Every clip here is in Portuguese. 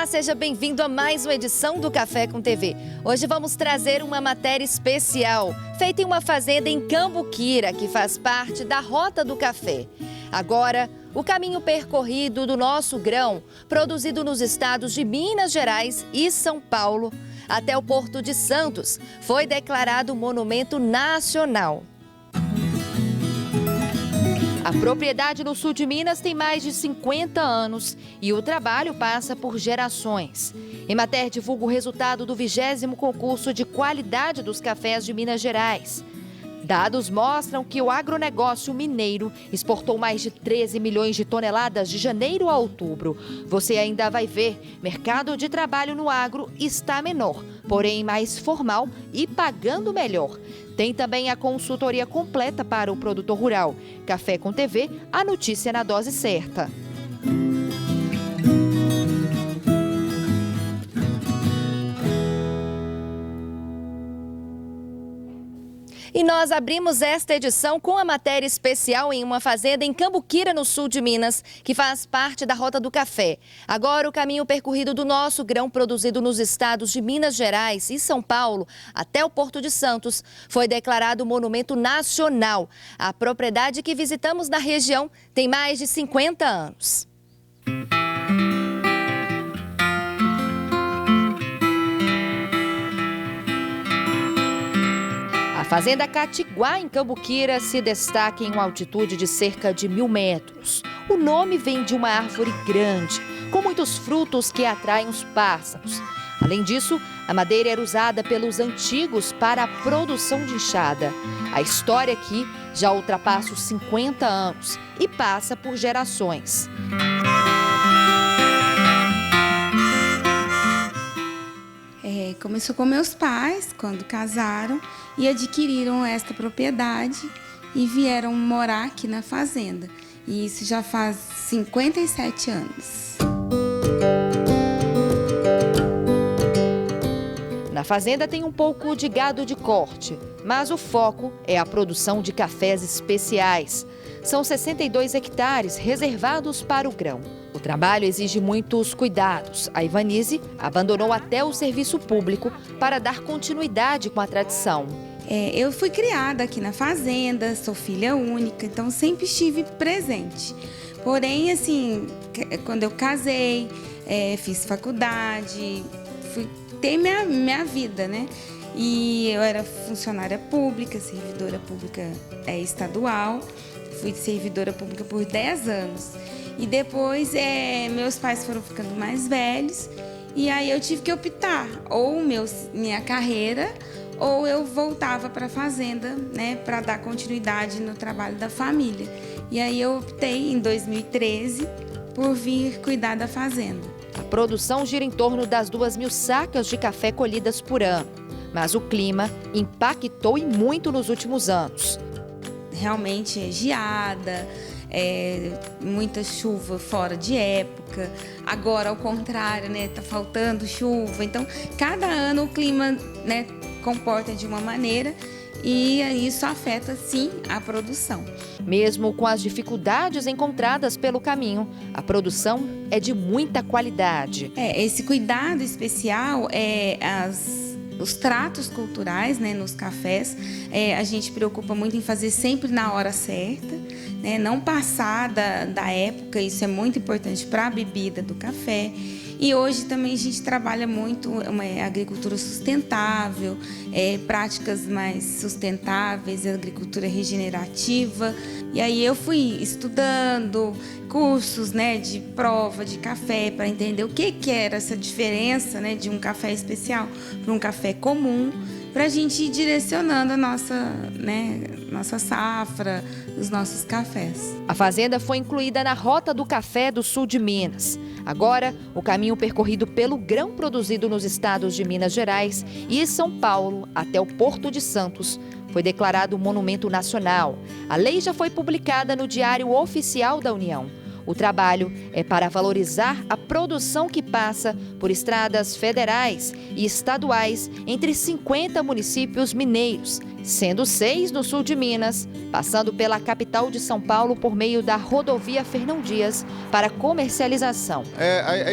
seja bem-vindo a mais uma edição do Café com TV. Hoje vamos trazer uma matéria especial, feita em uma fazenda em Cambuquira, que faz parte da Rota do Café. Agora, o caminho percorrido do nosso grão, produzido nos estados de Minas Gerais e São Paulo, até o Porto de Santos, foi declarado monumento nacional. A propriedade no sul de Minas tem mais de 50 anos e o trabalho passa por gerações. Emater divulga o resultado do 20º concurso de qualidade dos cafés de Minas Gerais. Dados mostram que o agronegócio mineiro exportou mais de 13 milhões de toneladas de janeiro a outubro. Você ainda vai ver, mercado de trabalho no agro está menor, porém mais formal e pagando melhor. Tem também a consultoria completa para o produtor rural. Café com TV, a notícia na dose certa. E nós abrimos esta edição com a matéria especial em uma fazenda em Cambuquira, no sul de Minas, que faz parte da Rota do Café. Agora, o caminho percorrido do nosso grão produzido nos estados de Minas Gerais e São Paulo até o Porto de Santos foi declarado monumento nacional. A propriedade que visitamos na região tem mais de 50 anos. A Fazenda Catiguá, em Cambuquira, se destaca em uma altitude de cerca de 1.000 metros. O nome vem de uma árvore grande, com muitos frutos que atraem os pássaros. Além disso, a madeira era usada pelos antigos para a produção de enxada. A história aqui já ultrapassa os 50 anos e passa por gerações. Começou com meus pais, quando casaram, e adquiriram esta propriedade e vieram morar aqui na fazenda. E isso já faz 57 anos. Na fazenda tem um pouco de gado de corte, mas o foco é a produção de cafés especiais. São 62 hectares reservados para o grão. O trabalho exige muitos cuidados. A Ivanise abandonou até o serviço público para dar continuidade com a tradição. Eu fui criada aqui na fazenda, sou filha única, então sempre estive presente. Porém, assim, quando eu casei, fiz faculdade, fui ter minha vida, né? E eu era funcionária pública, servidora pública estadual, fui servidora pública por 10 anos. E depois meus pais foram ficando mais velhos e aí eu tive que optar, ou minha carreira, ou eu voltava para a fazenda, né, para dar continuidade no trabalho da família. E aí eu optei em 2013 por vir cuidar da fazenda. A produção gira em torno das 2.000 sacas de café colhidas por ano, mas o clima impactou e muito nos últimos anos. Realmente é geada, muita chuva fora de época. Agora, ao contrário, né, tá faltando chuva. Então, cada ano o clima, né, comporta de uma maneira e isso afeta, sim, a produção. Mesmo com as dificuldades encontradas pelo caminho, a produção é de muita qualidade. Esse cuidado especial os tratos culturais, né, nos cafés, a gente preocupa muito em fazer sempre na hora certa, né, não passar da época, isso é muito importante para a bebida do café. E hoje também a gente trabalha muito uma agricultura sustentável, práticas mais sustentáveis, agricultura regenerativa. E aí eu fui estudando cursos, né, de prova de café para entender o que era essa diferença, né, de um café especial para um café comum, para a gente ir direcionando a nossa safra, os nossos cafés. A fazenda foi incluída na Rota do Café do sul de Minas. Agora, o caminho percorrido pelo grão produzido nos estados de Minas Gerais e São Paulo até o Porto de Santos foi declarado monumento nacional. A lei já foi publicada no Diário Oficial da União. O trabalho é para valorizar a produção que passa por estradas federais e estaduais entre 50 municípios mineiros, sendo 6 no sul de Minas, passando pela capital de São Paulo por meio da rodovia Fernão Dias para comercialização.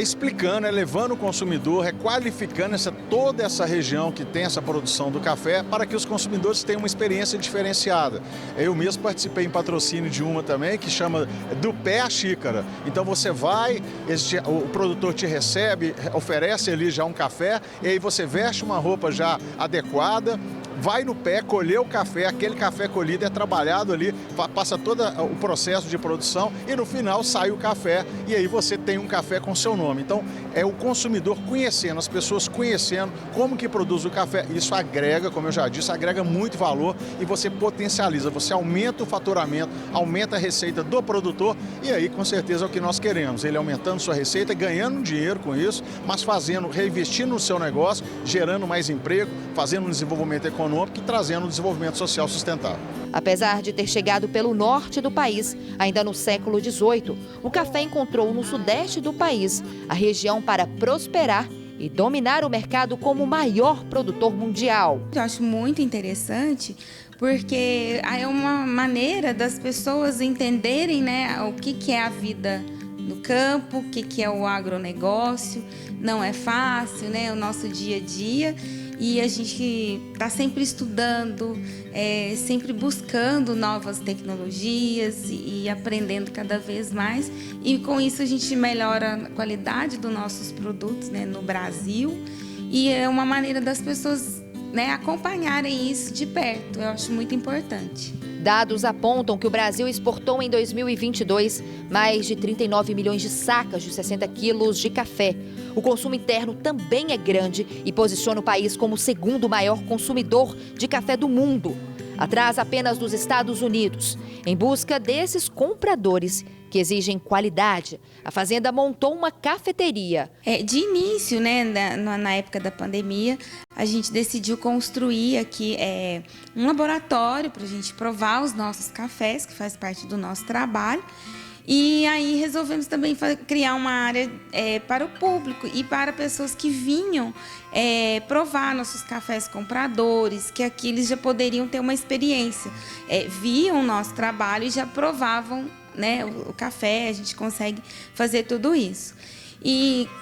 Explicando, levando o consumidor, qualificando toda essa região que tem essa produção do café para que os consumidores tenham uma experiência diferenciada. Eu mesmo participei em patrocínio de uma também que chama Do Pé à Xícara. Então você vai, o produtor te recebe, oferece ali já um café e aí você veste uma roupa já adequada, vai no pé, colher o café, aquele café colhido é trabalhado ali, passa todo o processo de produção e no final sai o café e aí você tem um café com seu nome. Então é o consumidor conhecendo, as pessoas conhecendo como que produz o café. Isso agrega, como eu já disse, agrega muito valor e você potencializa, você aumenta o faturamento, aumenta a receita do produtor e aí com certeza é o que nós queremos, ele aumentando sua receita, ganhando dinheiro com isso, mas reinvestindo no seu negócio, gerando mais emprego, fazendo um desenvolvimento econômico e trazendo um desenvolvimento social sustentável. Apesar de ter chegado pelo norte do país, ainda no século XVIII, o café encontrou no sudeste do país a região para prosperar e dominar o mercado como o maior produtor mundial. Eu acho muito interessante porque é uma maneira das pessoas entenderem, né, o que é a vida no campo, o que é o agronegócio. Não é fácil, né, o nosso dia a dia. E a gente está sempre estudando, sempre buscando novas tecnologias e aprendendo cada vez mais. E com isso a gente melhora a qualidade dos nossos produtos, né, no Brasil. E é uma maneira das pessoas, né, acompanharem isso de perto. Eu acho muito importante. Dados apontam que o Brasil exportou em 2022 mais de 39 milhões de sacas de 60 quilos de café. O consumo interno também é grande e posiciona o país como o segundo maior consumidor de café do mundo, atrás apenas dos Estados Unidos. Em busca desses compradores que exigem qualidade, a Fazenda montou uma cafeteria. De início, né, na época da pandemia, a gente decidiu construir aqui um laboratório para a gente provar os nossos cafés, que faz parte do nosso trabalho. E aí resolvemos também criar uma área para o público e para pessoas que vinham provar nossos cafés compradores, que aqui eles já poderiam ter uma experiência. Viam o nosso trabalho e já provavam, né, o café, a gente consegue fazer tudo isso.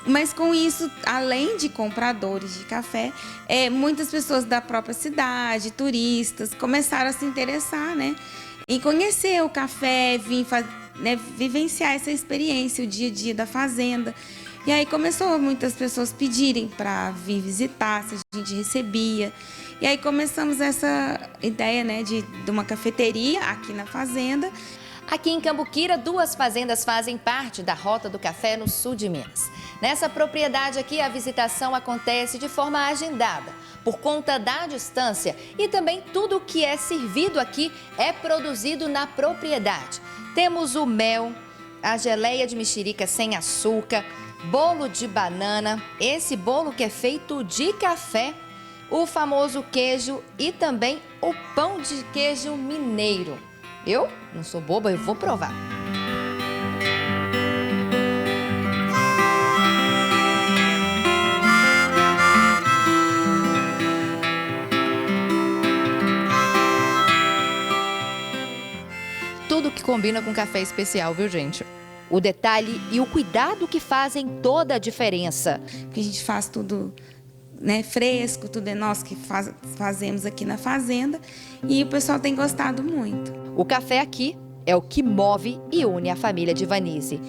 Mas com isso, além de compradores de café, muitas pessoas da própria cidade, turistas, começaram a se interessar, né, em conhecer o café, vivenciar essa experiência, o dia a dia da fazenda. E aí começou muitas pessoas pedirem para vir visitar, se a gente recebia. E aí começamos essa ideia, né, de uma cafeteria aqui na fazenda. Aqui em Cambuquira, 2 fazendas fazem parte da Rota do Café no sul de Minas. Nessa propriedade aqui, a visitação acontece de forma agendada, por conta da distância, e também tudo o que é servido aqui é produzido na propriedade. Temos o mel, a geleia de mexerica sem açúcar, bolo de banana, esse bolo que é feito de café, o famoso queijo e também o pão de queijo mineiro. Eu não sou boba, eu vou provar. Tudo que combina com café especial, viu, gente? O detalhe e o cuidado que fazem toda a diferença. Porque a gente faz tudo, né, fresco, tudo é nós que fazemos aqui na fazenda e o pessoal tem gostado muito. O café aqui é o que move e une a família de Vanise.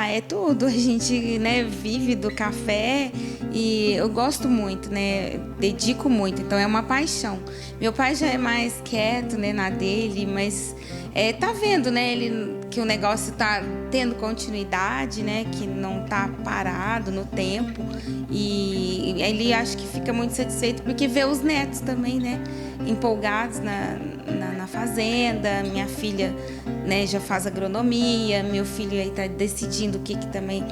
É tudo. A gente, né, vive do café e eu gosto muito, né, dedico muito, então é uma paixão. Meu pai já é mais quieto, né, na dele, mas tá vendo, né, que o negócio tá tendo continuidade, né, que não tá parado no tempo, e ele acho que fica muito satisfeito porque vê os netos também, né, empolgados na fazenda. Minha filha, né, já faz agronomia, meu filho aí tá decidindo o que também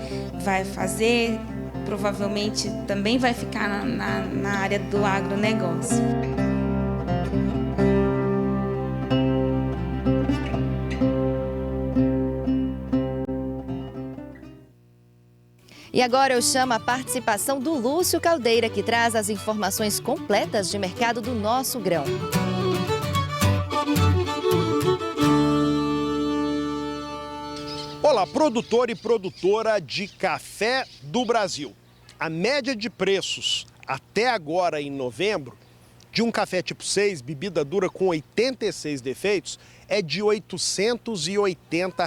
vai fazer, provavelmente também vai ficar na área do agronegócio. E agora eu chamo a participação do Lúcio Caldeira, que traz as informações completas de mercado do nosso grão. Olá, produtor e produtora de café do Brasil. A média de preços até agora em novembro de um café tipo 6, bebida dura com 86 defeitos, é de R$ 880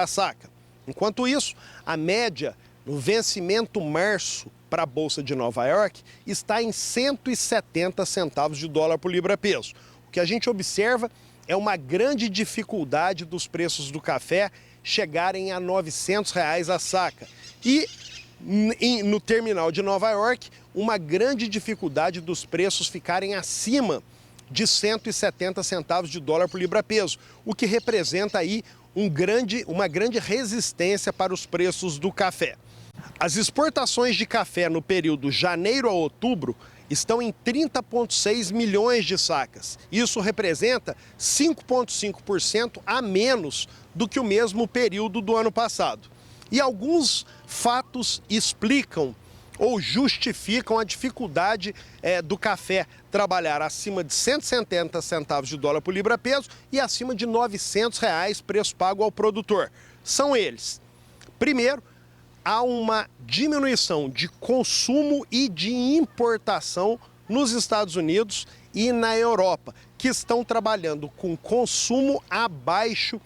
a saca. Enquanto isso, a média no vencimento março para a Bolsa de Nova York está em 170 centavos de dólar por libra-peso. O que a gente observa é uma grande dificuldade dos preços do café chegarem a R$ 900 a saca. E no terminal de Nova York, uma grande dificuldade dos preços ficarem acima de 170 centavos de dólar por libra-peso, o que representa aí uma grande resistência para os preços do café. As exportações de café no período janeiro a outubro estão em 30,6 milhões de sacas. Isso representa 5,5% a menos do que o mesmo período do ano passado. E alguns fatos explicam ou justificam a dificuldade do café trabalhar acima de 170 centavos de dólar por libra-peso e acima de R$ 900 preço pago ao produtor. São eles. Primeiro, há uma diminuição de consumo e de importação nos Estados Unidos e na Europa, que estão trabalhando com consumo abaixo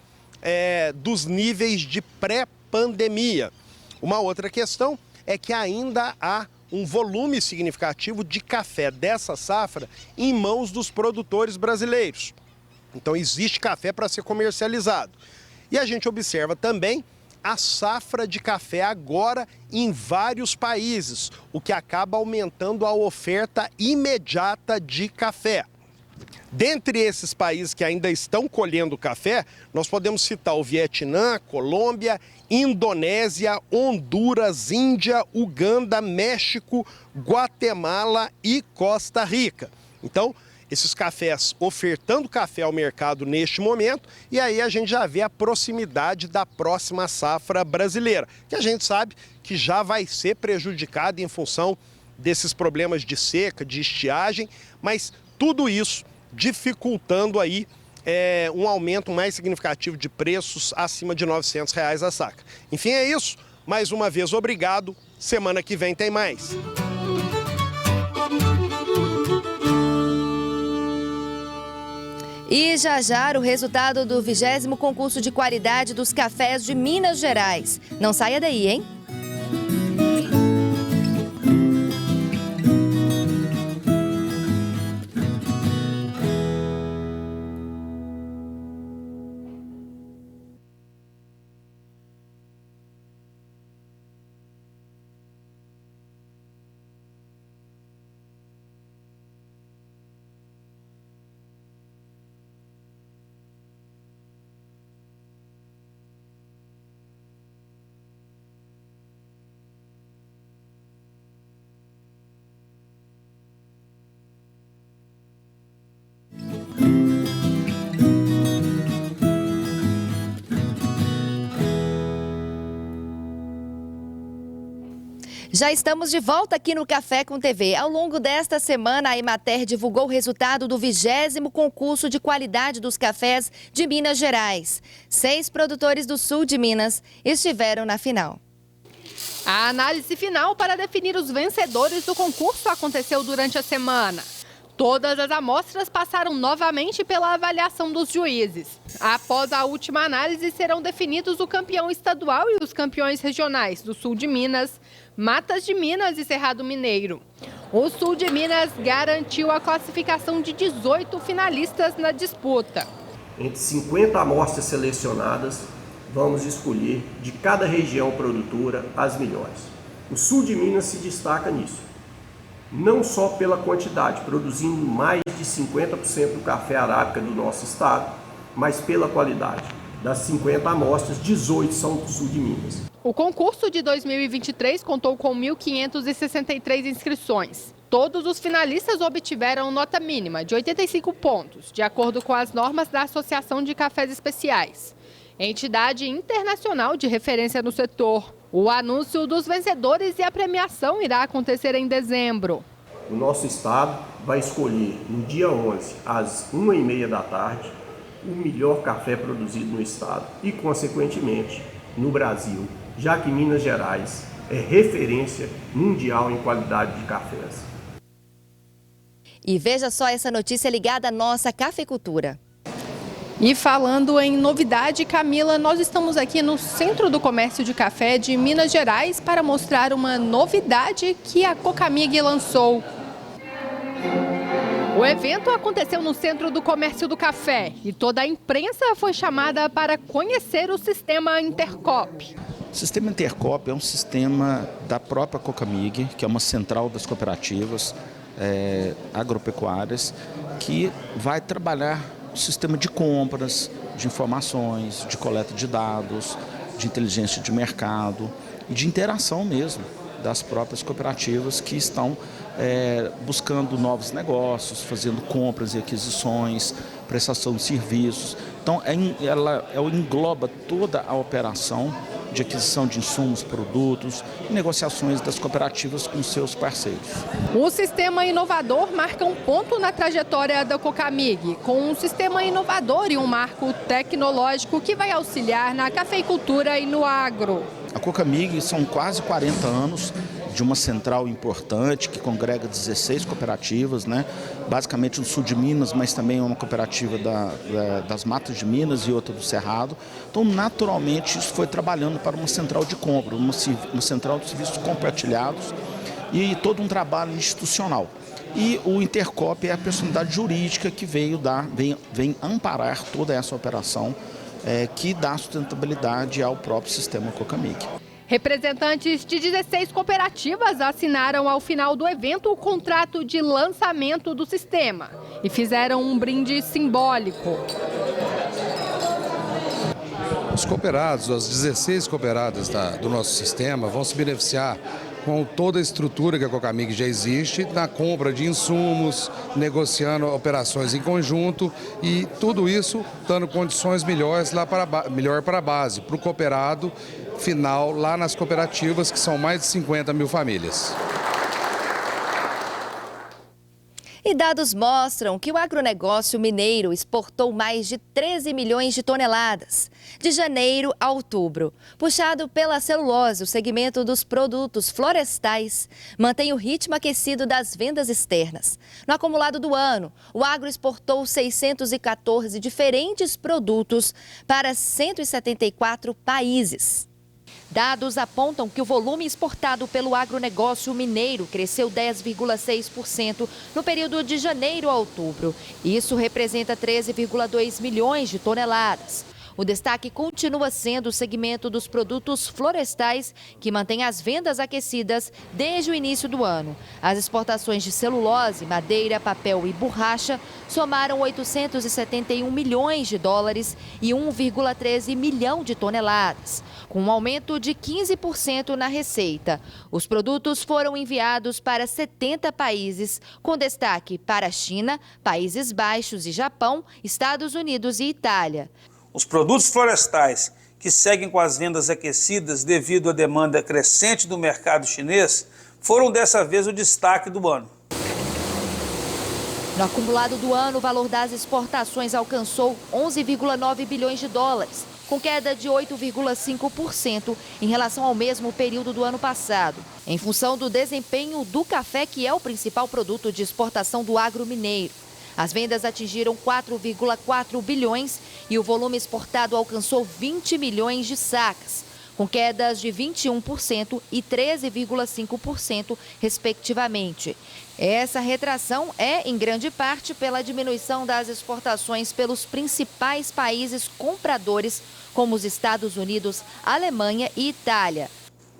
dos níveis de pré-pandemia. Uma outra questão é que ainda há um volume significativo de café dessa safra em mãos dos produtores brasileiros. Então existe café para ser comercializado. E a gente observa também a safra de café agora em vários países, o que acaba aumentando a oferta imediata de café. Dentre esses países que ainda estão colhendo café, nós podemos citar o Vietnã, Colômbia, Indonésia, Honduras, Índia, Uganda, México, Guatemala e Costa Rica. Então, esses cafés ofertando café ao mercado neste momento, e aí a gente já vê a proximidade da próxima safra brasileira, que a gente sabe que já vai ser prejudicada em função desses problemas de seca, de estiagem, mas tudo isso dificultando aí um aumento mais significativo de preços acima de R$ 900 a saca. Enfim, é isso. Mais uma vez, obrigado. Semana que vem tem mais. E já o resultado do 20º concurso de qualidade dos cafés de Minas Gerais. Não saia daí, hein? Já estamos de volta aqui no Café com TV. Ao longo desta semana, a Emater divulgou o resultado do 20º concurso de qualidade dos cafés de Minas Gerais. 6 produtores do sul de Minas estiveram na final. A análise final para definir os vencedores do concurso aconteceu durante a semana. Todas as amostras passaram novamente pela avaliação dos juízes. Após a última análise, serão definidos o campeão estadual e os campeões regionais do sul de Minas, Matas de Minas e Cerrado Mineiro. O sul de Minas garantiu a classificação de 18 finalistas na disputa. Entre 50 amostras selecionadas, vamos escolher de cada região produtora as melhores. O sul de Minas se destaca nisso. Não só pela quantidade, produzindo mais de 50% do café arábica do nosso estado, mas pela qualidade. Das 50 amostras, 18 são do sul de Minas. O concurso de 2023 contou com 1.563 inscrições. Todos os finalistas obtiveram nota mínima de 85 pontos, de acordo com as normas da Associação de Cafés Especiais, entidade internacional de referência no setor. O anúncio dos vencedores e a premiação irá acontecer em dezembro. O nosso estado vai escolher no dia 11, às 1h30 da tarde, o melhor café produzido no estado e, consequentemente, no Brasil, já que Minas Gerais é referência mundial em qualidade de cafés. E veja só essa notícia ligada à nossa cafeicultura. E falando em novidade, Camila, nós estamos aqui no Centro do Comércio de Café de Minas Gerais para mostrar uma novidade que a Cocamig lançou. O evento aconteceu no Centro do Comércio do Café e toda a imprensa foi chamada para conhecer o sistema Intercop. O sistema Intercop é um sistema da própria Cocamig, que é uma central das cooperativas agropecuárias, que vai trabalhar o sistema de compras, de informações, de coleta de dados, de inteligência de mercado e de interação mesmo das próprias cooperativas que estão buscando novos negócios, fazendo compras e aquisições, prestação de serviços. Então, ela engloba toda a operação de aquisição de insumos, produtos e negociações das cooperativas com seus parceiros. O sistema inovador marca um ponto na trajetória da Cocamig, com um sistema inovador e um marco tecnológico que vai auxiliar na cafeicultura e no agro. A Cocamig são quase 40 anos de uma central importante que congrega 16 cooperativas, né? Basicamente no sul de Minas, mas também uma cooperativa das Matas de Minas e outra do Cerrado. Então, naturalmente, isso foi trabalhando para uma central de compra, uma central de serviços compartilhados e todo um trabalho institucional. E o Intercop é a personalidade jurídica que vem amparar toda essa operação que dá sustentabilidade ao próprio sistema Cocamig. Representantes de 16 cooperativas assinaram ao final do evento o contrato de lançamento do sistema e fizeram um brinde simbólico. Os cooperados, as 16 cooperadas do nosso sistema vão se beneficiar com toda a estrutura que a Cocamig já existe, na compra de insumos, negociando operações em conjunto e tudo isso dando condições melhores melhor para a base, para o cooperado final lá nas cooperativas, que são mais de 50 mil famílias. E dados mostram que o agronegócio mineiro exportou mais de 13 milhões de toneladas, de janeiro a outubro. Puxado pela celulose, o segmento dos produtos florestais mantém o ritmo aquecido das vendas externas. No acumulado do ano, o agro exportou 614 diferentes produtos para 174 países. Dados apontam que o volume exportado pelo agronegócio mineiro cresceu 10,6% no período de janeiro a outubro. Isso representa 13,2 milhões de toneladas. O destaque continua sendo o segmento dos produtos florestais, que mantém as vendas aquecidas desde o início do ano. As exportações de celulose, madeira, papel e borracha somaram 871 milhões de dólares e 1,13 milhão de toneladas, com um aumento de 15% na receita. Os produtos foram enviados para 70 países, com destaque para a China, Países Baixos e Japão, Estados Unidos e Itália. Os produtos florestais, que seguem com as vendas aquecidas devido à demanda crescente do mercado chinês, foram dessa vez o destaque do ano. No acumulado do ano, o valor das exportações alcançou 11,9 bilhões de dólares, com queda de 8,5% em relação ao mesmo período do ano passado, em função do desempenho do café, que é o principal produto de exportação do agro mineiro. As vendas atingiram 4,4 bilhões e o volume exportado alcançou 20 milhões de sacas, com quedas de 21% e 13,5%, respectivamente. Essa retração é, em grande parte, pela diminuição das exportações pelos principais países compradores, como os Estados Unidos, Alemanha e Itália.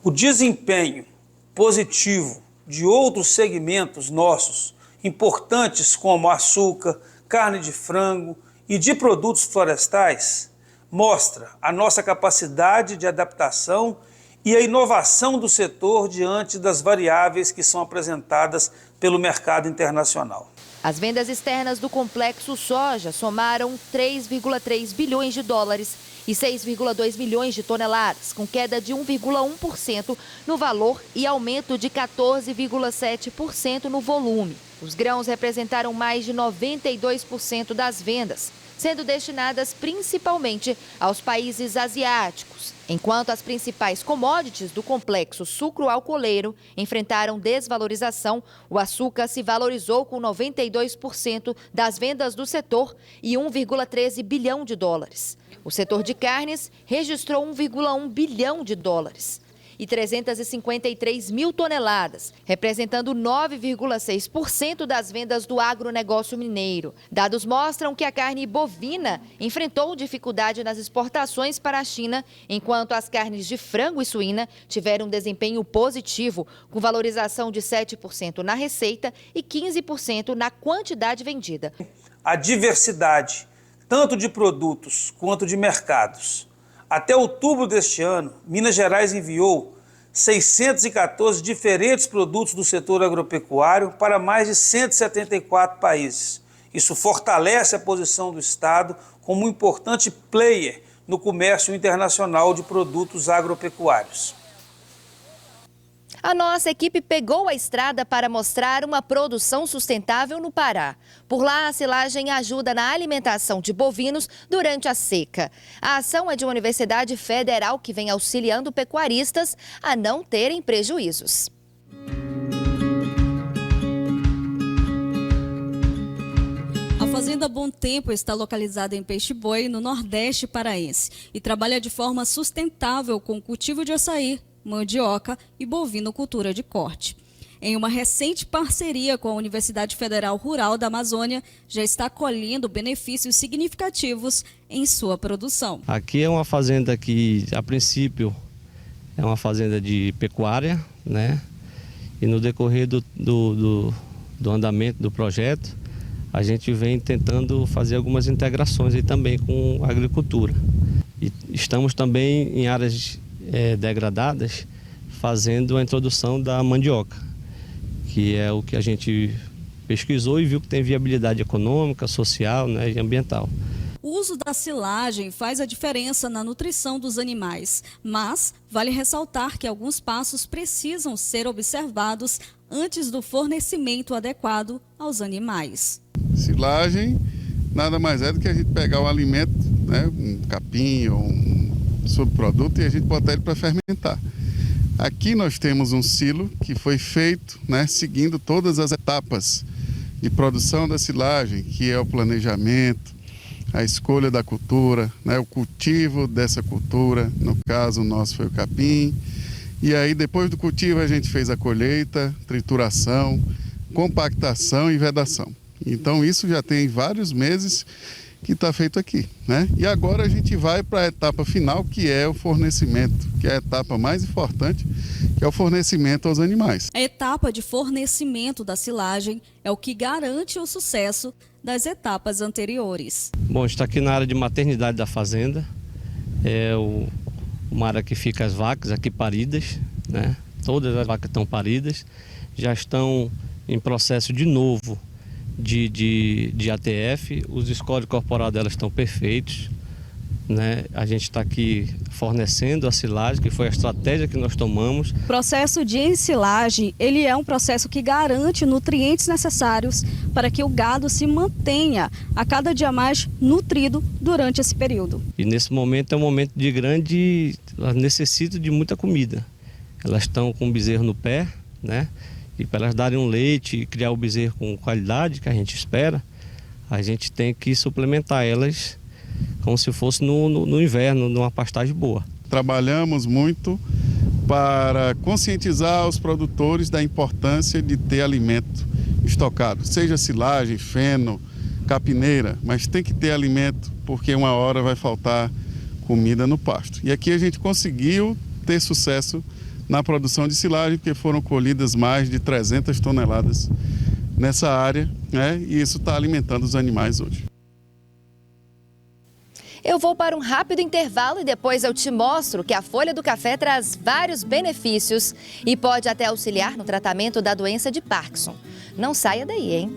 O desempenho positivo de outros segmentos nossos, importantes como açúcar, carne de frango e de produtos florestais, mostra a nossa capacidade de adaptação e a inovação do setor diante das variáveis que são apresentadas pelo mercado internacional. As vendas externas do complexo soja somaram 3,3 bilhões de dólares e 6,2 milhões de toneladas, com queda de 1,1% no valor e aumento de 14,7% no volume. Os grãos representaram mais de 92% das vendas, sendo destinadas principalmente aos países asiáticos, enquanto as principais commodities do complexo sucro-alcooleiro enfrentaram desvalorização. O açúcar se valorizou com 92% das vendas do setor e 1,13 bilhão de dólares. O setor de carnes registrou 1,1 bilhão de dólares e 353 mil toneladas, representando 9,6% das vendas do agronegócio mineiro. Dados mostram que a carne bovina enfrentou dificuldade nas exportações para a China, enquanto as carnes de frango e suína tiveram um desempenho positivo, com valorização de 7% na receita e 15% na quantidade vendida. A diversidade, tanto de produtos quanto de mercados. Até outubro deste ano, Minas Gerais enviou 614 diferentes produtos do setor agropecuário para mais de 174 países. Isso fortalece a posição do Estado como um importante player no comércio internacional de produtos agropecuários. A nossa equipe pegou a estrada para mostrar uma produção sustentável no Pará. Por lá, a silagem ajuda na alimentação de bovinos durante a seca. A ação é de uma universidade federal que vem auxiliando pecuaristas a não terem prejuízos. A Fazenda Bom Tempo está localizada em Peixe-Boi, no Nordeste paraense, e trabalha de forma sustentável com o cultivo de açaí, mandioca e bovinocultura de corte. Em uma recente parceria com a Universidade Federal Rural da Amazônia, já está colhendo benefícios significativos em sua produção. Aqui é uma fazenda que, a princípio, é uma fazenda de pecuária, né? E no decorrer do andamento do projeto, a gente vem tentando fazer algumas integrações aí também com a agricultura. E estamos também em áreas degradadas, fazendo a introdução da mandioca, que é o que a gente pesquisou e viu que tem viabilidade econômica, social, né, e ambiental. O uso da silagem faz a diferença na nutrição dos animais, mas vale ressaltar que alguns passos precisam ser observados antes do fornecimento adequado aos animais. Silagem nada mais é do que a gente pegar o alimento, né, um capim ou um subproduto, e a gente botar ele para fermentar. Aqui nós temos um silo que foi feito, né, seguindo todas as etapas de produção da silagem, que é o planejamento, a escolha da cultura, né, o cultivo dessa cultura, no caso o nosso foi o capim, e aí depois do cultivo a gente fez a colheita, trituração, compactação e vedação. Então isso já tem vários meses que está feito aqui, né? E agora a gente vai para a etapa final, que é o fornecimento, que é a etapa mais importante, que é o fornecimento aos animais. A etapa de fornecimento da silagem é o que garante o sucesso das etapas anteriores. Bom, está aqui na área de maternidade da fazenda, é uma área que fica as vacas aqui paridas, né? Todas as vacas estão paridas, já estão em processo de novo de ATF, os scores corporais delas estão perfeitos, né? A gente está aqui fornecendo a silagem, que foi a estratégia que nós tomamos. O processo de ensilagem, ele é um processo que garante nutrientes necessários para que o gado se mantenha a cada dia mais nutrido durante esse período. E nesse momento é um momento de grande, elas necessitam de muita comida. Elas estão com o bezerro no pé, né? E para elas darem um leite e criar o bezerro com qualidade que a gente espera, a gente tem que suplementar elas como se fosse no inverno, numa pastagem boa. Trabalhamos muito para conscientizar os produtores da importância de ter alimento estocado, seja silagem, feno, capineira, mas tem que ter alimento porque uma hora vai faltar comida no pasto. E aqui a gente conseguiu ter sucesso na produção de silagem, porque foram colhidas mais de 300 toneladas nessa área, né? E isso está alimentando os animais hoje. Eu vou para um rápido intervalo e depois eu te mostro que a folha do café traz vários benefícios e pode até auxiliar no tratamento da doença de Parkinson. Não saia daí, hein?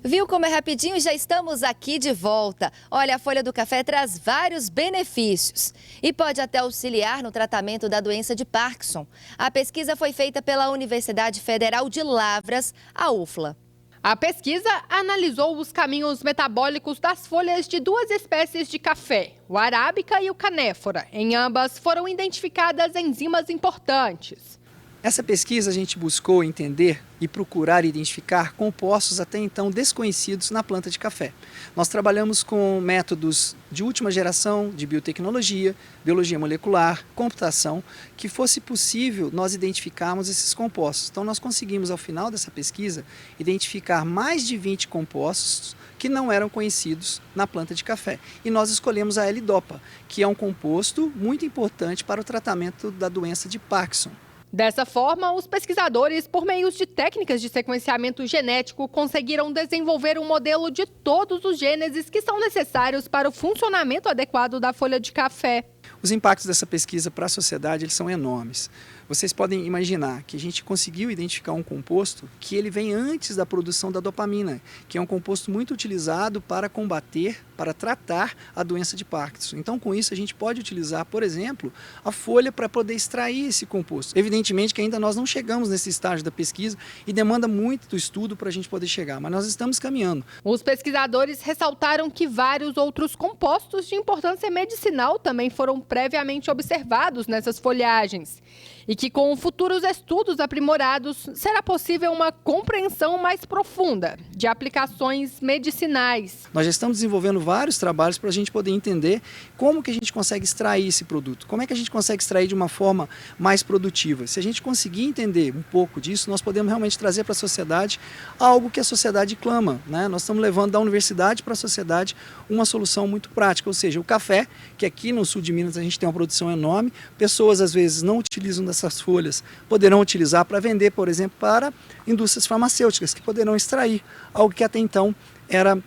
Viu como é rapidinho? Já estamos aqui de volta. Olha, a folha do café traz vários benefícios e pode até auxiliar no tratamento da doença de Parkinson. A pesquisa foi feita pela Universidade Federal de Lavras, a UFLA. A pesquisa analisou os caminhos metabólicos das folhas de duas espécies de café, o arábica e o canéfora. Em ambas foram identificadas enzimas importantes. Essa pesquisa a gente buscou entender e procurar identificar compostos até então desconhecidos na planta de café. Nós trabalhamos com métodos de última geração de biotecnologia, biologia molecular, computação, que fosse possível nós identificarmos esses compostos. Então nós conseguimos ao final dessa pesquisa identificar mais de 20 compostos que não eram conhecidos na planta de café. E nós escolhemos a L-Dopa, que é um composto muito importante para o tratamento da doença de Parkinson. Dessa forma, os pesquisadores, por meio de técnicas de sequenciamento genético, conseguiram desenvolver um modelo de todos os genes que são necessários para o funcionamento adequado da folha de café. Os impactos dessa pesquisa para a sociedade eles são enormes. Vocês podem imaginar que a gente conseguiu identificar um composto que ele vem antes da produção da dopamina, que é um composto muito utilizado para combater, para tratar a doença de Parkinson. Então, com isso, a gente pode utilizar, por exemplo, a folha para poder extrair esse composto. Evidentemente que ainda nós não chegamos nesse estágio da pesquisa e demanda muito do estudo para a gente poder chegar, mas nós estamos caminhando. Os pesquisadores ressaltaram que vários outros compostos de importância medicinal também foram previamente observados nessas folhagens. E que com futuros estudos aprimorados será possível uma compreensão mais profunda de aplicações medicinais. Nós já estamos desenvolvendo vários trabalhos para a gente poder entender como que a gente consegue extrair esse produto, como é que a gente consegue extrair de uma forma mais produtiva. Se a gente conseguir entender um pouco disso, nós podemos realmente trazer para a sociedade algo que a sociedade clama, né? Nós estamos levando da universidade para a sociedade uma solução muito prática, ou seja, o café, que aqui no sul de Minas a gente tem uma produção enorme, pessoas às vezes não utilizam dessas folhas, poderão utilizar para vender, por exemplo, para indústrias farmacêuticas, que poderão extrair algo que até então era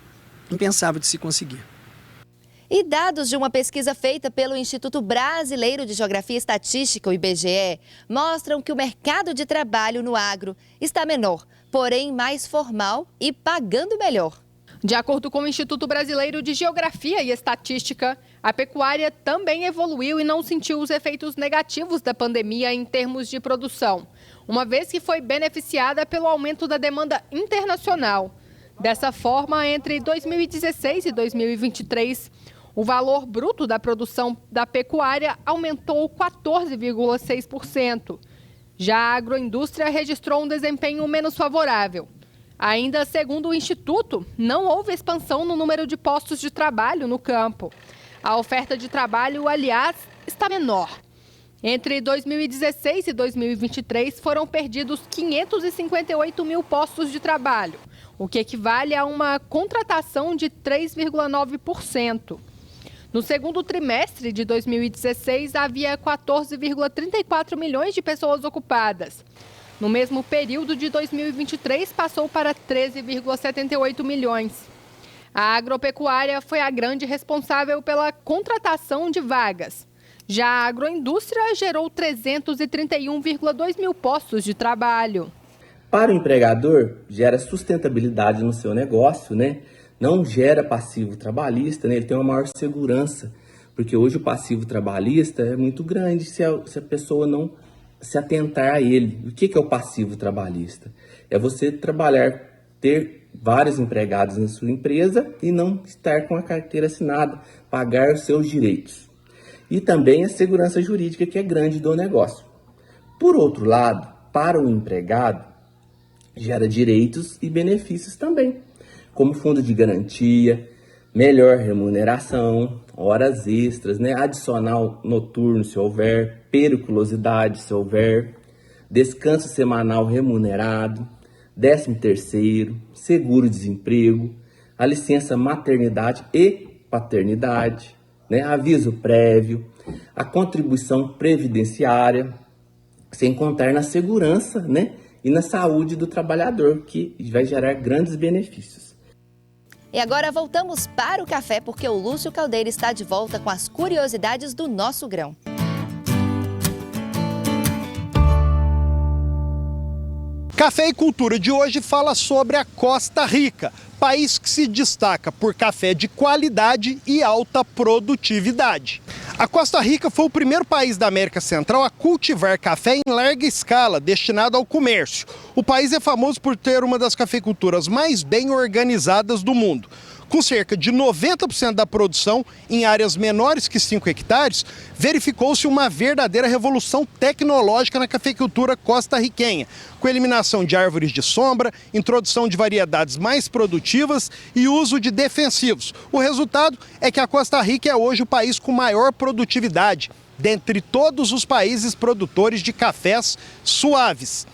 impensável de se conseguir. E dados de uma pesquisa feita pelo Instituto Brasileiro de Geografia e Estatística, o IBGE, mostram que o mercado de trabalho no agro está menor, porém mais formal e pagando melhor. De acordo com o Instituto Brasileiro de Geografia e Estatística, a pecuária também evoluiu e não sentiu os efeitos negativos da pandemia em termos de produção, uma vez que foi beneficiada pelo aumento da demanda internacional. Dessa forma, entre 2016 e 2023, o valor bruto da produção da pecuária aumentou 14,6%. Já a agroindústria registrou um desempenho menos favorável. Ainda segundo o Instituto, não houve expansão no número de postos de trabalho no campo. A oferta de trabalho, aliás, está menor. Entre 2016 e 2023, foram perdidos 558 mil postos de trabalho, o que equivale a uma contratação de 3,9%. No segundo trimestre de 2016, havia 14,34 milhões de pessoas ocupadas. No mesmo período de 2023, passou para 13,78 milhões. A agropecuária foi a grande responsável pela contratação de vagas. Já a agroindústria gerou 331,2 mil postos de trabalho. Para o empregador, gera sustentabilidade no seu negócio, né? Não gera passivo trabalhista, né? Ele tem uma maior segurança, porque hoje o passivo trabalhista é muito grande se a pessoa não se atentar a ele. O que é o passivo trabalhista? É você trabalhar, ter vários empregados na sua empresa e não estar com a carteira assinada, pagar os seus direitos. E também a segurança jurídica, que é grande do negócio. Por outro lado, para o empregado, gera direitos e benefícios também, como fundo de garantia, melhor remuneração, horas extras, né? Adicional noturno se houver, periculosidade se houver, descanso semanal remunerado, 13º, seguro-desemprego, a licença maternidade e paternidade, né? Aviso prévio, a contribuição previdenciária, sem contar na segurança, né? E na saúde do trabalhador, que vai gerar grandes benefícios. E agora voltamos para o café, porque o Lúcio Caldeira está de volta com as curiosidades do nosso grão. Café e Cultura de hoje fala sobre a Costa Rica, país que se destaca por café de qualidade e alta produtividade. A Costa Rica foi o primeiro país da América Central a cultivar café em larga escala, destinado ao comércio. O país é famoso por ter uma das cafeiculturas mais bem organizadas do mundo. Com cerca de 90% da produção em áreas menores que 5 hectares, verificou-se uma verdadeira revolução tecnológica na cafeicultura costarriquenha, com eliminação de árvores de sombra, introdução de variedades mais produtivas e uso de defensivos. O resultado é que a Costa Rica é hoje o país com maior produtividade, dentre todos os países produtores de cafés suaves.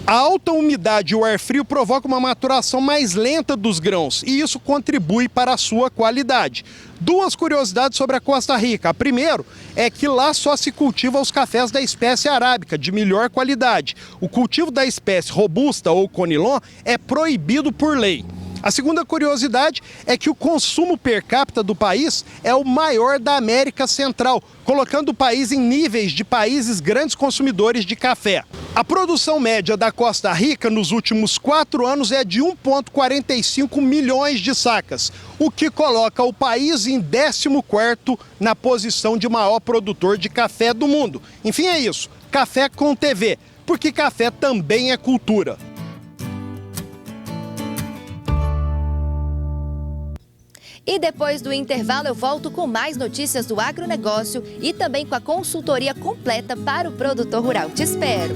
A alta umidade e o ar frio provocam uma maturação mais lenta dos grãos e isso contribui para a sua qualidade. Duas curiosidades sobre a Costa Rica. A primeira é que lá só se cultiva os cafés da espécie arábica, de melhor qualidade. O cultivo da espécie robusta ou conilon é proibido por lei. A segunda curiosidade é que o consumo per capita do país é o maior da América Central, colocando o país em níveis de países grandes consumidores de café. A produção média da Costa Rica nos últimos 4 anos é de 1,45 milhões de sacas, o que coloca o país em 14º na posição de maior produtor de café do mundo. Enfim, é isso. Café com TV, porque café também é cultura. E depois do intervalo eu volto com mais notícias do agronegócio e também com a consultoria completa para o produtor rural. Te espero!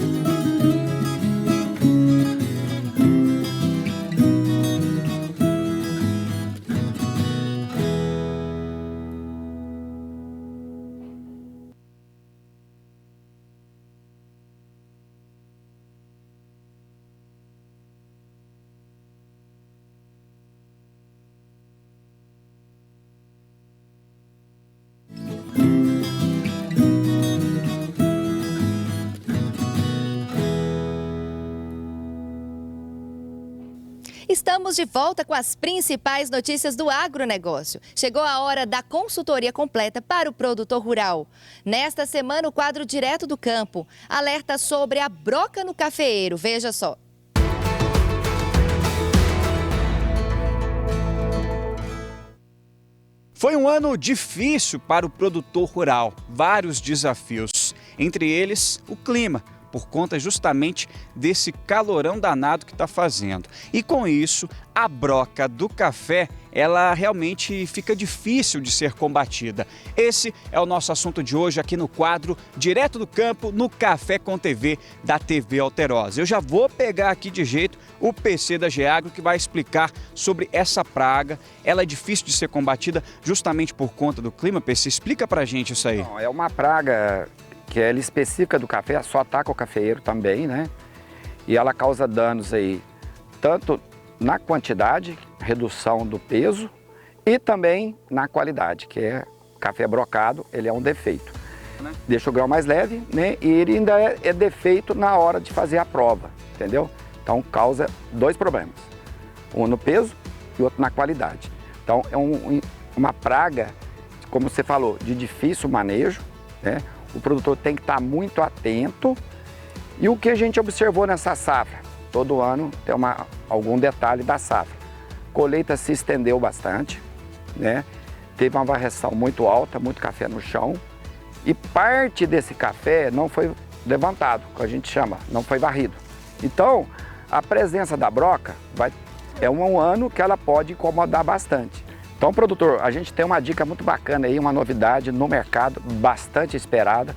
Estamos de volta com as principais notícias do agronegócio. Chegou a hora da consultoria completa para o produtor rural. Nesta semana, o quadro Direto do Campo alerta sobre a broca no cafeeiro. Veja só. Foi um ano difícil para o produtor rural. Vários desafios, entre eles o clima, por conta justamente desse calorão danado que está fazendo. E com isso, a broca do café, ela realmente fica difícil de ser combatida. Esse é o nosso assunto de hoje aqui no quadro Direto do Campo, no Café com TV, da TV Alterosa. Eu já vou pegar aqui de jeito o PC da Geagro, que vai explicar sobre essa praga. Ela é difícil de ser combatida justamente por conta do clima. PC, explica pra gente isso aí. Não, é uma praga que é específica do café, só ataca o cafeeiro também, né? E ela causa danos aí, tanto na quantidade, redução do peso, e também na qualidade, que é café brocado, ele é um defeito. Deixa o grão mais leve, né? E ele ainda é defeito na hora de fazer a prova, entendeu? Então causa 2 problemas, um no peso e outro na qualidade. Então é uma praga, como você falou, de difícil manejo, né? O produtor tem que estar muito atento. E o que a gente observou nessa safra? Todo ano tem algum detalhe da safra. Colheita se estendeu bastante, né? Teve uma varreção muito alta, muito café no chão. E parte desse café não foi levantado, que a gente chama, não foi varrido. Então, a presença da broca é um ano que ela pode incomodar bastante. Então, produtor, a gente tem uma dica muito bacana aí, uma novidade no mercado, bastante esperada,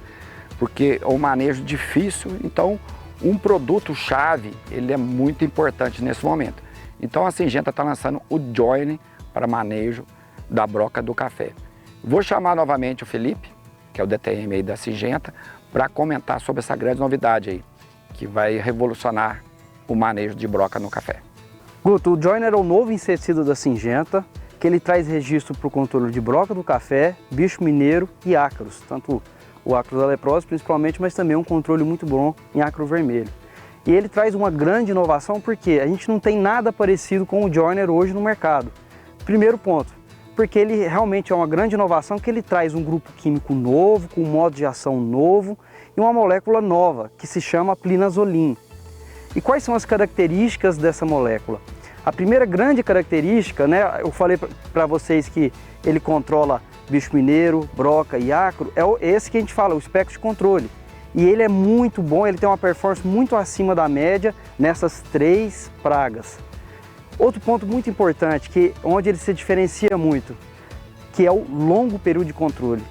porque é um manejo difícil, então um produto-chave, ele é muito importante nesse momento. Então a Syngenta está lançando o Join para manejo da broca do café. Vou chamar novamente o Felipe, que é o DTM aí da Syngenta, para comentar sobre essa grande novidade aí, que vai revolucionar o manejo de broca no café. Guto, o Joiner é o novo inseticida da Syngenta, que ele traz registro para o controle de broca do café, bicho mineiro e ácaros, tanto o ácaro da leprose principalmente, mas também um controle muito bom em ácaro vermelho. E ele traz uma grande inovação porque a gente não tem nada parecido com o Joiner hoje no mercado. Primeiro ponto, porque ele realmente é uma grande inovação, que ele traz um grupo químico novo, com um modo de ação novo e uma molécula nova, que se chama plinazolin. E quais são as características dessa molécula? A primeira grande característica, né, eu falei para vocês que ele controla bicho mineiro, broca e acro, é esse que a gente fala, o espectro de controle. E ele é muito bom, ele tem uma performance muito acima da média nessas 3 pragas. Outro ponto muito importante, onde ele se diferencia muito, que é o longo período de controle.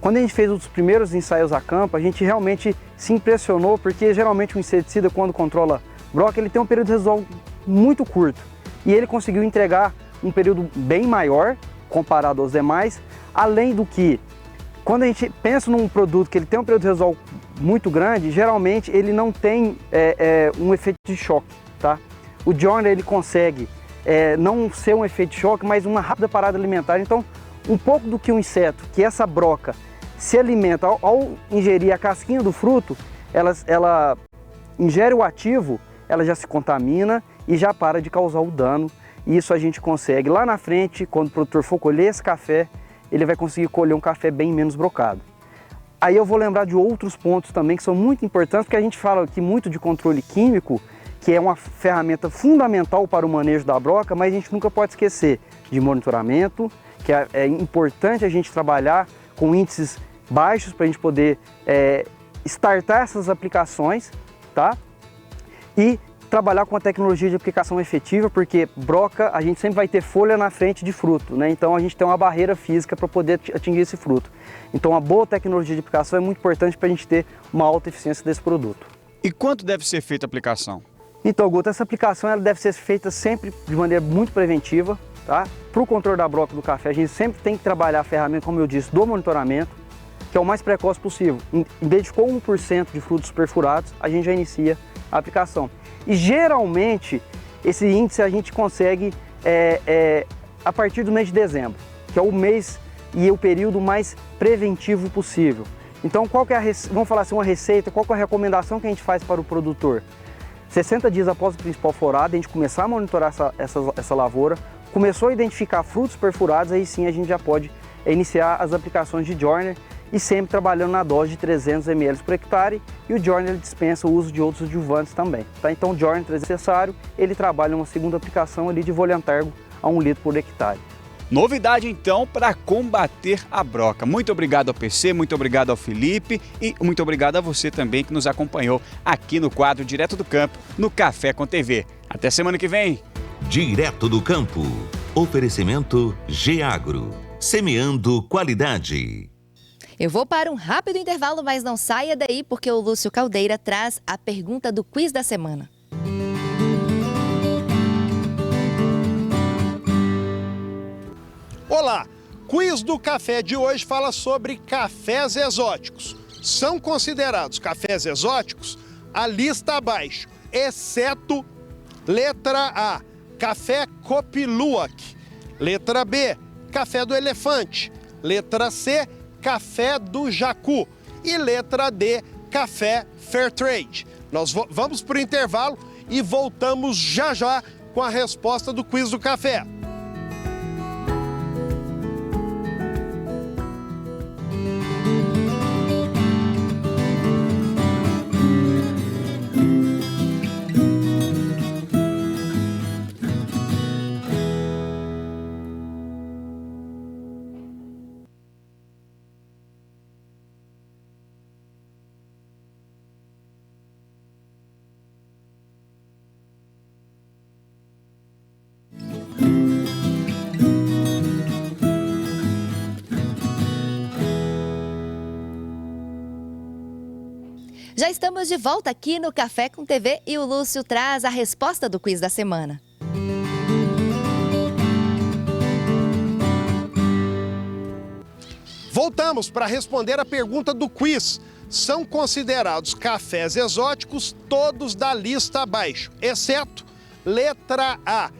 Quando a gente fez os primeiros ensaios a campo, a gente realmente se impressionou, porque geralmente o inseticida, quando controla broca, ele tem um período de residual muito curto. E ele conseguiu entregar um período bem maior, comparado aos demais, além do que, quando a gente pensa num produto que ele tem um período de residual muito grande, geralmente ele não tem um efeito de choque, tá? O Joiner, ele consegue não ser um efeito de choque, mas uma rápida parada alimentar. Então, um pouco do que o inseto, que essa broca se alimenta, ao ingerir a casquinha do fruto, ela ingere o ativo, ela já se contamina e já para de causar o dano. E isso a gente consegue lá na frente, quando o produtor for colher esse café, ele vai conseguir colher um café bem menos brocado. Aí eu vou lembrar de outros pontos também que são muito importantes, porque a gente fala aqui muito de controle químico, que é uma ferramenta fundamental para o manejo da broca, mas a gente nunca pode esquecer de monitoramento, que é importante a gente trabalhar com índices baixos para a gente poder startar essas aplicações, tá? E trabalhar com a tecnologia de aplicação efetiva, porque broca, a gente sempre vai ter folha na frente de fruto, né? Então a gente tem uma barreira física para poder atingir esse fruto. Então a boa tecnologia de aplicação é muito importante para a gente ter uma alta eficiência desse produto. E quanto deve ser feita a aplicação? Então, Guto, essa aplicação ela deve ser feita sempre de maneira muito preventiva, tá? Para o controle da broca do café, a gente sempre tem que trabalhar a ferramenta, como eu disse, do monitoramento, que é o mais precoce possível. Identificou 1% de frutos perfurados, a gente já inicia a aplicação. E geralmente, esse índice a gente consegue a partir do mês de dezembro, que é o mês e o período mais preventivo possível. Então, qual que é vamos falar assim, uma receita, qual que é a recomendação que a gente faz para o produtor? 60 dias após o principal florado, a gente começar a monitorar essa lavoura, começou a identificar frutos perfurados, aí sim a gente já pode iniciar as aplicações de Joiner e sempre trabalhando na dose de 300 ml por hectare, e o Joiner dispensa o uso de outros adjuvantes também. Tá? Então o Joiner, se necessário, ele trabalha uma segunda aplicação ali de Voliantargo a 1 litro por hectare. Novidade então para combater a broca. Muito obrigado ao PC, muito obrigado ao Felipe e muito obrigado a você também que nos acompanhou aqui no quadro Direto do Campo, no Café com TV. Até semana que vem. Direto do Campo. Oferecimento Geagro. Semeando qualidade. Eu vou para um rápido intervalo, mas não saia daí porque o Lúcio Caldeira traz a pergunta do quiz da semana. Olá, quiz do café de hoje fala sobre cafés exóticos. São considerados cafés exóticos a lista abaixo, exceto letra A, café Kopi Luwak, letra B, café do elefante, letra C, café do jacu e letra D, café Fairtrade. Nós vamos para o intervalo e voltamos já já com a resposta do quiz do café. Já estamos de volta aqui no Café com TV e o Lúcio traz a resposta do quiz da semana. Voltamos para responder a pergunta do quiz. São considerados cafés exóticos todos da lista abaixo, exceto letra A,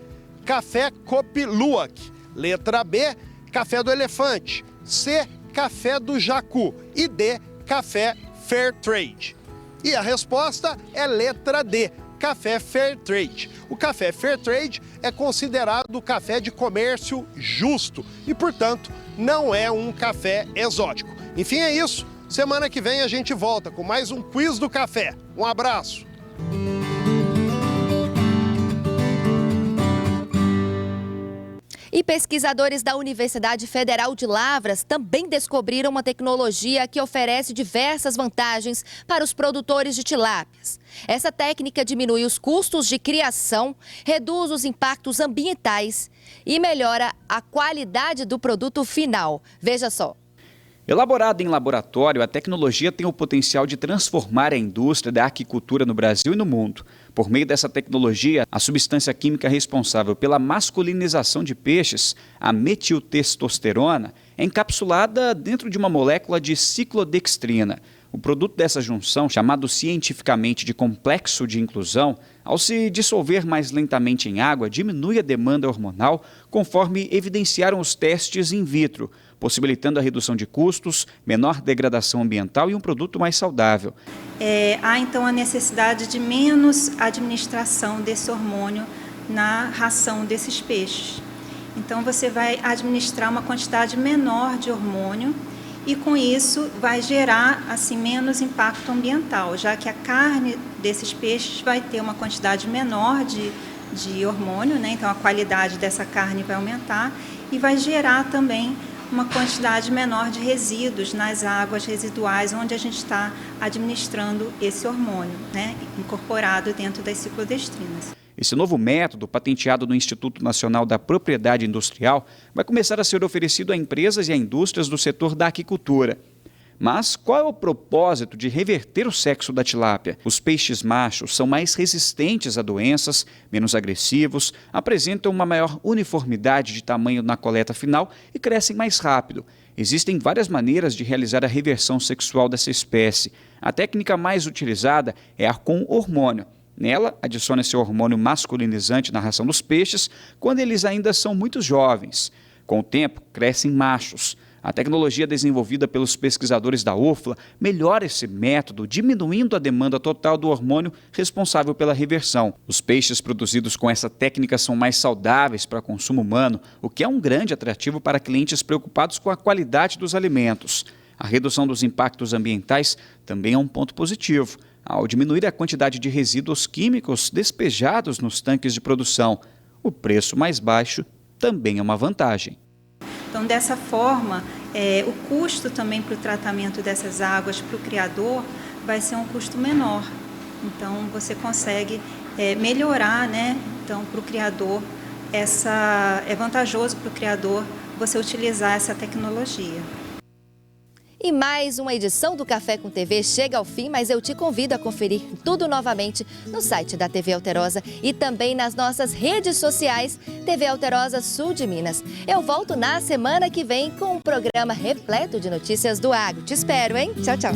café Kopi Luwak, letra B, café do elefante, C, café do jacu e D, café Fairtrade. E a resposta é letra D, café Fairtrade. O café Fairtrade é considerado café de comércio justo e, portanto, não é um café exótico. Enfim, é isso. Semana que vem a gente volta com mais um quiz do café. Um abraço. E pesquisadores da Universidade Federal de Lavras também descobriram uma tecnologia que oferece diversas vantagens para os produtores de tilápias. Essa técnica diminui os custos de criação, reduz os impactos ambientais e melhora a qualidade do produto final. Veja só. Elaborada em laboratório, a tecnologia tem o potencial de transformar a indústria da aquicultura no Brasil e no mundo. Por meio dessa tecnologia, a substância química responsável pela masculinização de peixes, a metiltestosterona, é encapsulada dentro de uma molécula de ciclodextrina. O produto dessa junção, chamado cientificamente de complexo de inclusão, ao se dissolver mais lentamente em água, diminui a demanda hormonal, conforme evidenciaram os testes in vitro, possibilitando a redução de custos, menor degradação ambiental e um produto mais saudável. Há então a necessidade de menos administração desse hormônio na ração desses peixes. Então você vai administrar uma quantidade menor de hormônio e com isso vai gerar assim menos impacto ambiental, já que a carne desses peixes vai ter uma quantidade menor de hormônio, né? Então a qualidade dessa carne vai aumentar e vai gerar também uma quantidade menor de resíduos nas águas residuais onde a gente está administrando esse hormônio, né? Incorporado dentro das ciclodestrinas. Esse novo método, patenteado no Instituto Nacional da Propriedade Industrial, vai começar a ser oferecido a empresas e a indústrias do setor da aquicultura. Mas qual é o propósito de reverter o sexo da tilápia? Os peixes machos são mais resistentes a doenças, menos agressivos, apresentam uma maior uniformidade de tamanho na coleta final e crescem mais rápido. Existem várias maneiras de realizar a reversão sexual dessa espécie. A técnica mais utilizada é a com hormônio. Nela, adiciona-se o hormônio masculinizante na ração dos peixes quando eles ainda são muito jovens. Com o tempo, crescem machos. A tecnologia desenvolvida pelos pesquisadores da UFLA melhora esse método, diminuindo a demanda total do hormônio responsável pela reversão. Os peixes produzidos com essa técnica são mais saudáveis para consumo humano, o que é um grande atrativo para clientes preocupados com a qualidade dos alimentos. A redução dos impactos ambientais também é um ponto positivo, ao diminuir a quantidade de resíduos químicos despejados nos tanques de produção. O preço mais baixo também é uma vantagem. Então, dessa forma, o custo também para o tratamento dessas águas para o criador vai ser um custo menor. Então, você consegue melhorar, né? Então, para o criador, é vantajoso para o criador você utilizar essa tecnologia. E mais uma edição do Café com TV chega ao fim, mas eu te convido a conferir tudo novamente no site da TV Alterosa e também nas nossas redes sociais, TV Alterosa Sul de Minas. Eu volto na semana que vem com um programa repleto de notícias do agro. Te espero, hein? Tchau, tchau.